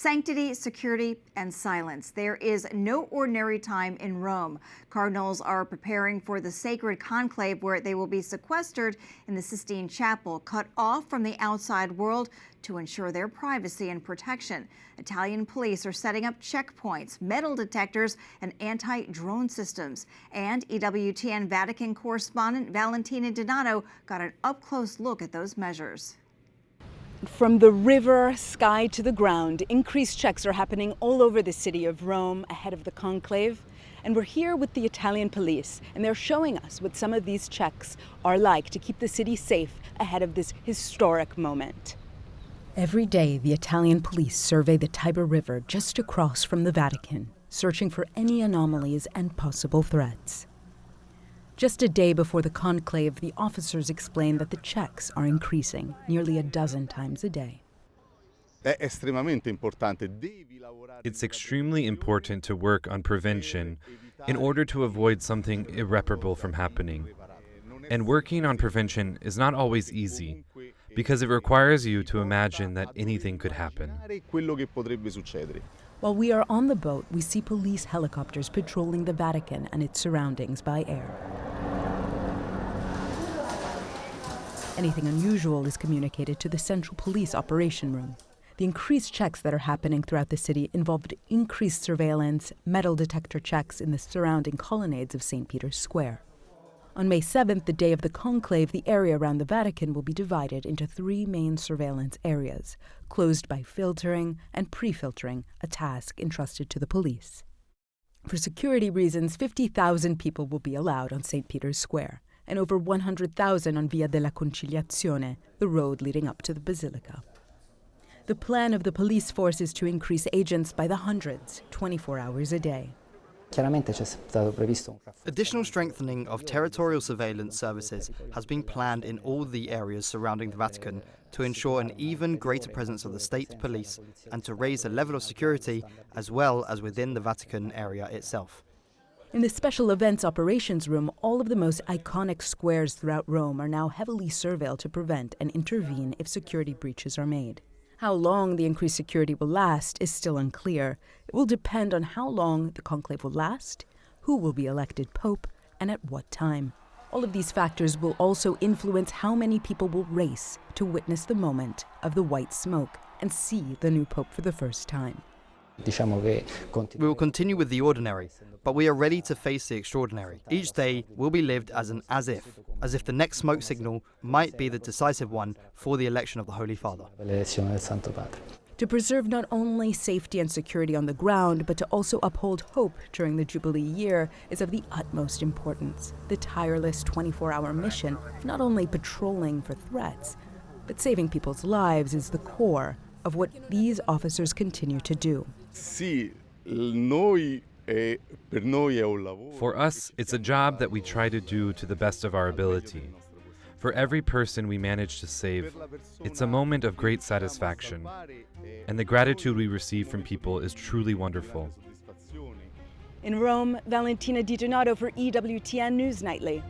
Sanctity, security, and silence. There is no ordinary time in Rome. Cardinals are preparing for the sacred conclave where they will be sequestered in the Sistine Chapel, cut off from the outside world to ensure their privacy and protection. Italian police are setting up checkpoints, metal detectors, and anti-drone systems. And EWTN Vatican correspondent Valentina Donato got an up-close look at those measures. From the river, sky to the ground, increased checks are happening all over the city of Rome ahead of the conclave. And we're here with the Italian police, and they're showing us what some of these checks are like to keep the city safe ahead of this historic moment. Every day, the Italian police survey the Tiber River just across from the Vatican, searching for any anomalies and possible threats. Just a day before the conclave, the officers explained that the checks are increasing, nearly a dozen times a day. It's extremely important to work on prevention in order to avoid something irreparable from happening. And working on prevention is not always easy, because it requires you to imagine that anything could happen. While we are on the boat, we see police helicopters patrolling the Vatican and its surroundings by air. Anything unusual is communicated to the Central Police Operation Room. The increased checks that are happening throughout the city involved increased surveillance, metal detector checks in the surrounding colonnades of St. Peter's Square. On May 7th, the day of the conclave, the area around the Vatican will be divided into 3 main surveillance areas, closed by filtering and pre-filtering, a task entrusted to the police. For security reasons, 50,000 people will be allowed on St. Peter's Square, and over 100,000 on Via della Conciliazione, the road leading up to the Basilica. The plan of the police force is to increase agents by the hundreds, 24 hours a day. Additional strengthening of territorial surveillance services has been planned in all the areas surrounding the Vatican to ensure an even greater presence of the state police and to raise the level of security as well as within the Vatican area itself. In the Special Events Operations Room, all of the most iconic squares throughout Rome are now heavily surveilled to prevent and intervene if security breaches are made. How long the increased security will last is still unclear. It will depend on how long the conclave will last, who will be elected pope, and at what time. All of these factors will also influence how many people will race to witness the moment of the white smoke and see the new pope for the first time. We will continue with the ordinary, but we are ready to face the extraordinary. Each day will be lived as if the next smoke signal might be the decisive one for the election of the Holy Father. To preserve not only safety and security on the ground, but to also uphold hope during the Jubilee year is of the utmost importance. The tireless 24-hour mission of not only patrolling for threats, but saving people's lives is the core of what these officers continue to do. For us, it's a job that we try to do to the best of our ability. For every person we manage to save, it's a moment of great satisfaction, and the gratitude we receive from people is truly wonderful. In Rome, Valentina Di Donato for EWTN News Nightly.